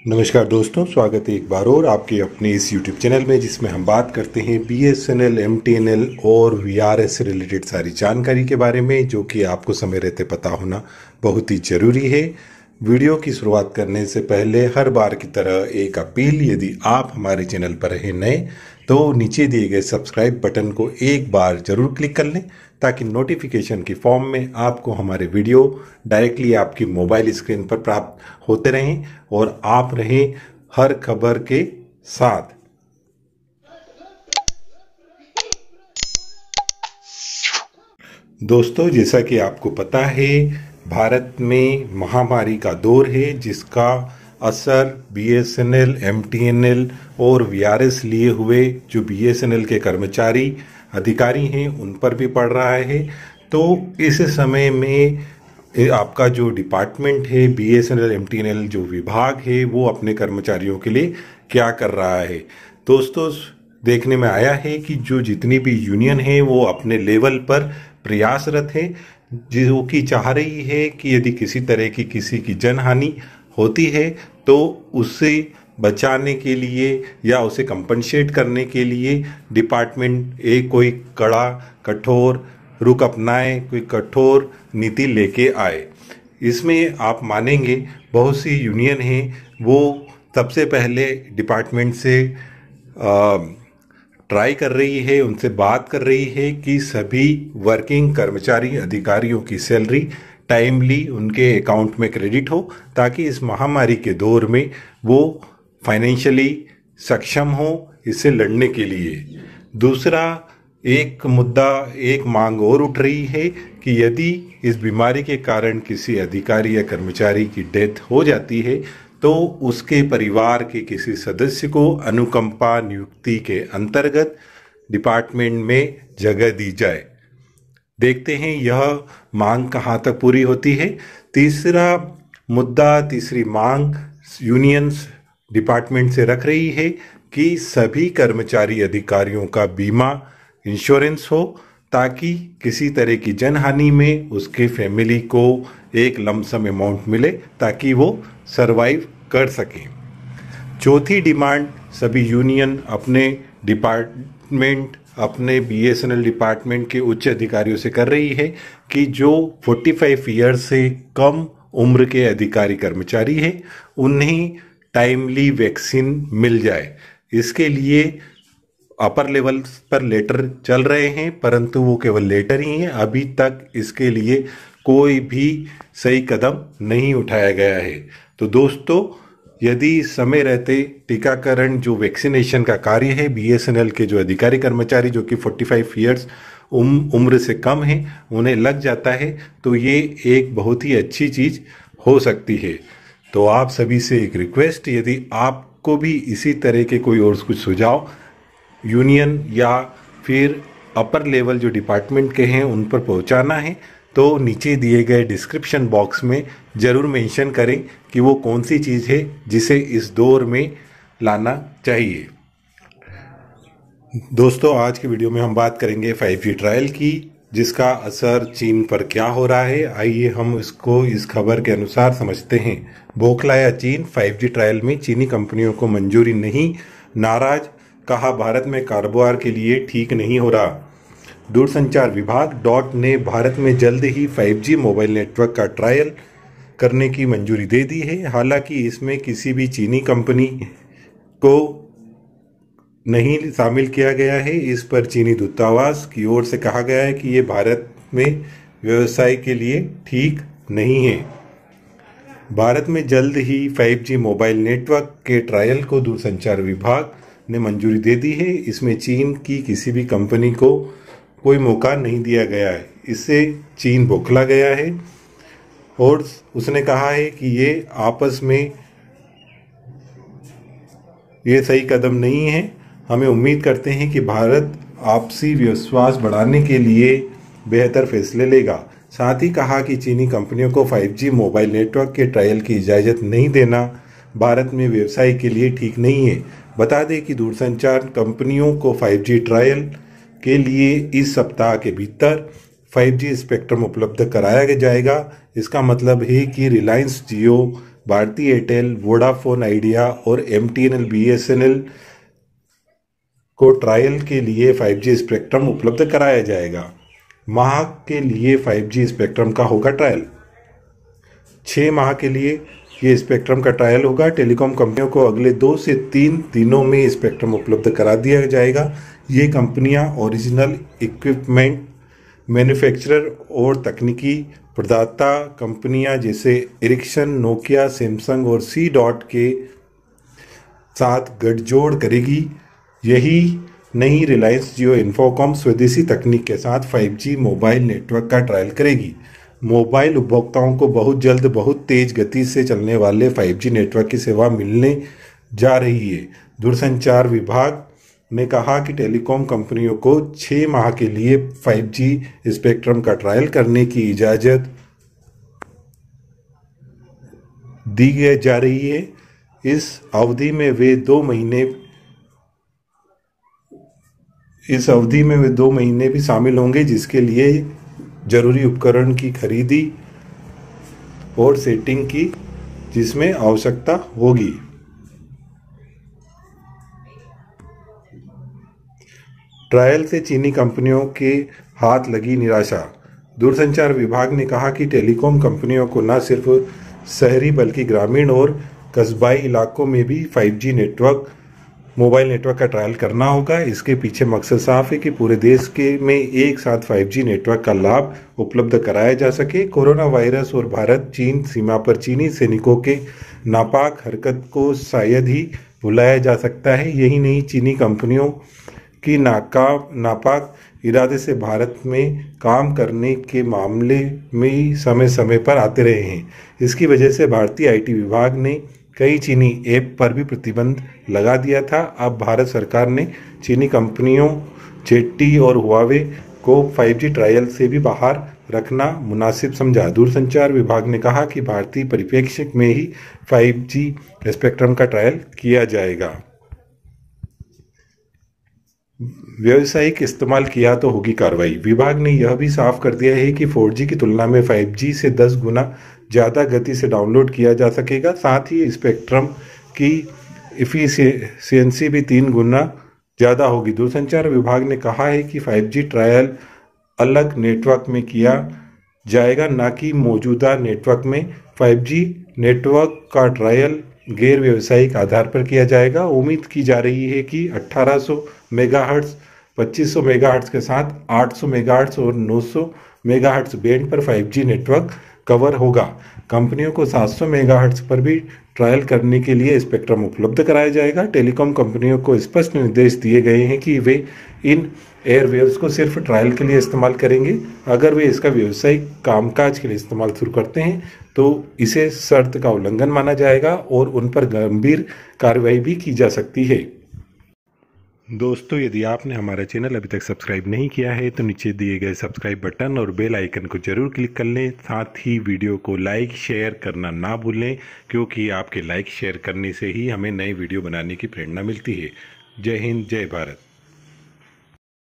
नमस्कार दोस्तों, स्वागत है एक बार और आपके अपने इस YouTube चैनल में, जिसमें हम बात करते हैं BSNL, MTNL और VRS से रिलेटेड सारी जानकारी के बारे में, जो कि आपको समय रहते पता होना बहुत ही ज़रूरी है। वीडियो की शुरुआत करने से पहले हर बार की तरह एक अपील, यदि आप हमारे चैनल पर हैं नए तो नीचे दिए गए सब्सक्राइब बटन को एक बार ज़रूर क्लिक कर लें, ताकि नोटिफिकेशन की फॉर्म में आपको हमारे वीडियो डायरेक्टली आपकी मोबाइल स्क्रीन पर प्राप्त होते रहें और आप रहें हर खबर के साथ। दोस्तों, जैसा कि आपको पता है, भारत में महामारी का दौर है, जिसका असर BSNL, MTNL और VRS लिए हुए जो BSNL के कर्मचारी अधिकारी हैं उन पर भी पड़ रहा है। तो इस समय में आपका जो डिपार्टमेंट है, BSNL, MTNL जो विभाग है, वो अपने कर्मचारियों के लिए क्या कर रहा है। दोस्तों, देखने में आया है कि जो जितनी भी यूनियन है वो अपने लेवल पर प्रयासरत है, जो कि चाह रही है कि यदि किसी तरह की किसी की जनहानि होती है तो उससे बचाने के लिए या उसे कंपनसेट करने के लिए डिपार्टमेंट एक कोई कड़ा कठोर रुख अपनाए, कोई कठोर नीति लेके आए। इसमें आप मानेंगे बहुत सी यूनियन हैं, वो सबसे पहले डिपार्टमेंट से ट्राई कर रही है, उनसे बात कर रही है कि सभी वर्किंग कर्मचारी अधिकारियों की सैलरी टाइमली उनके अकाउंट में क्रेडिट हो, ताकि इस महामारी के दौर में वो फाइनेंशियली सक्षम हो इससे लड़ने के लिए। दूसरा एक मुद्दा, एक मांग और उठ रही है कि यदि इस बीमारी के कारण किसी अधिकारी या कर्मचारी की डेथ हो जाती है तो उसके परिवार के किसी सदस्य को अनुकंपा नियुक्ति के अंतर्गत डिपार्टमेंट में जगह दी जाए। देखते हैं यह मांग कहाँ तक पूरी होती है। तीसरा मुद्दा, तीसरी मांग यूनियंस डिपार्टमेंट से रख रही है कि सभी कर्मचारी अधिकारियों का बीमा इंश्योरेंस हो, ताकि किसी तरह की जनहानि में उसके फैमिली को एक लमसम अमाउंट मिले, ताकि वो सरवाइव कर सकें। चौथी डिमांड सभी यूनियन अपने डिपार्टमेंट, अपने BSNL डिपार्टमेंट के उच्च अधिकारियों से कर रही है कि जो 45 ईयर से कम उम्र के अधिकारी कर्मचारी हैं उन्हें टाइमली वैक्सीन मिल जाए। इसके लिए अपर लेवल पर लेटर चल रहे हैं, परंतु वो केवल लेटर ही हैं। अभी तक इसके लिए कोई भी सही कदम नहीं उठाया गया है। तो दोस्तों, यदि समय रहते टीकाकरण जो वैक्सीनेशन का कार्य है, BSNL के जो अधिकारी कर्मचारी जो कि 45 ईयर्स उम्र से कम हैं उन्हें लग जाता है, तो ये एक बहुत ही अच्छी चीज़ हो सकती है। तो आप सभी से एक रिक्वेस्ट, यदि आपको भी इसी तरह के कोई और कुछ सुझाव यूनियन या फिर अपर लेवल जो डिपार्टमेंट के हैं उन पर पहुंचाना है, तो नीचे दिए गए डिस्क्रिप्शन बॉक्स में ज़रूर मेंशन करें कि वो कौन सी चीज़ है जिसे इस दौर में लाना चाहिए। दोस्तों, आज की वीडियो में हम बात करेंगे 5G ट्रायल की, जिसका असर चीन पर क्या हो रहा है। आइए हम इसको इस खबर के अनुसार समझते हैं। बौखलाया चीन, 5G ट्रायल में चीनी कंपनियों को मंजूरी नहीं, नाराज, कहा भारत में कारोबार के लिए ठीक नहीं हो रहा। दूरसंचार विभाग डॉट ने भारत में जल्द ही 5G मोबाइल नेटवर्क का ट्रायल करने की मंजूरी दे दी है। हालांकि इसमें किसी भी चीनी कंपनी को नहीं शामिल किया गया है। इस पर चीनी दूतावास की ओर से कहा गया है कि ये भारत में व्यवसाय के लिए ठीक नहीं है। भारत में जल्द ही 5G मोबाइल नेटवर्क के ट्रायल को दूरसंचार विभाग ने मंजूरी दे दी है। इसमें चीन की किसी भी कंपनी को कोई मौका नहीं दिया गया है। इससे चीन बौखला गया है और उसने कहा है कि ये आपस में ये सही कदम नहीं है। हमें उम्मीद करते हैं कि भारत आपसी विश्वास बढ़ाने के लिए बेहतर फैसले लेगा। साथ ही कहा कि चीनी कंपनियों को 5G मोबाइल नेटवर्क के ट्रायल की इजाज़त नहीं देना भारत में व्यवसाय के लिए ठीक नहीं है। बता दें कि दूरसंचार कंपनियों को 5G ट्रायल के लिए इस सप्ताह के भीतर 5G स्पेक्ट्रम उपलब्ध कराया जाएगा। इसका मतलब है कि रिलायंस जियो भारती एयरटेल, वोडाफोन आइडिया और MTNL BSNL को ट्रायल के लिए 5G स्पेक्ट्रम उपलब्ध कराया जाएगा। माह के लिए 5G स्पेक्ट्रम का होगा ट्रायल। 6 माह के लिए ये स्पेक्ट्रम का ट्रायल होगा। टेलीकॉम कंपनियों को अगले 2 से 3 दिनों में स्पेक्ट्रम उपलब्ध करा दिया जाएगा। ये कंपनियां ओरिजिनल इक्विपमेंट मैन्युफैक्चरर और तकनीकी प्रदाता कंपनियां जैसे एरिक्सन, नोकिया, सैमसंग और सी डॉट के साथ गठजोड़ करेगी। यही नहीं, रिलायंस जियो इन्फोकॉम स्वदेशी तकनीक के साथ 5G मोबाइल नेटवर्क का ट्रायल करेगी। मोबाइल उपभोक्ताओं को बहुत जल्द बहुत तेज गति से चलने वाले 5G नेटवर्क की सेवा मिलने जा रही है। दूरसंचार विभाग ने कहा कि टेलीकॉम कंपनियों को 6 माह के लिए 5G स्पेक्ट्रम का ट्रायल करने की इजाज़त दी जा रही है। इस अवधि में वे 2 महीने भी शामिल होंगे, जिसके लिए जरूरी उपकरण की खरीदी और सेटिंग की जिसमें आवश्यकता होगी। ट्रायल से चीनी कंपनियों के हाथ लगी निराशा। दूरसंचार विभाग ने कहा कि टेलीकॉम कंपनियों को न सिर्फ शहरी बल्कि ग्रामीण और कस्बाई इलाकों में भी 5G मोबाइल नेटवर्क का ट्रायल करना होगा। इसके पीछे मकसद साफ है कि पूरे देश में एक साथ 5G नेटवर्क का लाभ उपलब्ध कराया जा सके। कोरोना वायरस और भारत चीन सीमा पर चीनी सैनिकों के नापाक हरकत को शायद ही भुलाया जा सकता है। यही नहीं, चीनी कंपनियों की नापाक इरादे से भारत में काम करने के मामले में समय समय पर आते रहे हैं। इसकी वजह से भारतीय IT विभाग ने कई चीनी ऐप पर भी प्रतिबंध लगा दिया था। अब भारत सरकार ने चीनी कंपनियों ZTE और हुआवे को 5G ट्रायल से भी बाहर रखना मुनासिब समझा। दूरसंचार विभाग ने कहा कि भारतीय परिप्रेक्ष्य में ही 5G स्पेक्ट्रम का ट्रायल किया जाएगा। व्यावसायिक इस्तेमाल किया तो होगी कार्रवाई। विभाग ने यह भी साफ कर दिया है कि 4G की तुलना में 5G से 10 गुना ज़्यादा गति से डाउनलोड किया जा सकेगा। साथ ही स्पेक्ट्रम की एफिशिएंसी भी 3 गुना ज़्यादा होगी। दूरसंचार विभाग ने कहा है कि 5G ट्रायल अलग नेटवर्क में किया जाएगा, न कि मौजूदा नेटवर्क में। 5G नेटवर्क का ट्रायल गैर व्यावसायिक आधार पर किया जाएगा। उम्मीद की जा रही है कि 1800 मेगाहर्ट्ज, 2500 मेगाहर्ट्ज के साथ 800 मेगाहर्ट्ज और 900 मेगाहर्ट्ज बैंड पर 5G नेटवर्क कवर होगा। कंपनियों को 700 मेगाहर्ट्ज पर भी ट्रायल करने के लिए स्पेक्ट्रम उपलब्ध कराया जाएगा। टेलीकॉम कंपनियों को स्पष्ट निर्देश दिए गए हैं कि वे इन एयरवेव्स को सिर्फ ट्रायल के लिए इस्तेमाल करेंगे। अगर वे इसका व्यावसायिक कामकाज के लिए इस्तेमाल शुरू करते हैं तो इसे शर्त का उल्लंघन माना जाएगा और उन पर गंभीर कार्रवाई भी की जा सकती है। दोस्तों, यदि आपने हमारा चैनल अभी तक सब्सक्राइब नहीं किया है तो नीचे दिए गए सब्सक्राइब बटन और बेल आइकन को जरूर क्लिक कर लें। साथ ही वीडियो को लाइक शेयर करना ना भूलें, क्योंकि आपके लाइक शेयर करने से ही हमें नए वीडियो बनाने की प्रेरणा मिलती है। जय हिंद, जय भारत।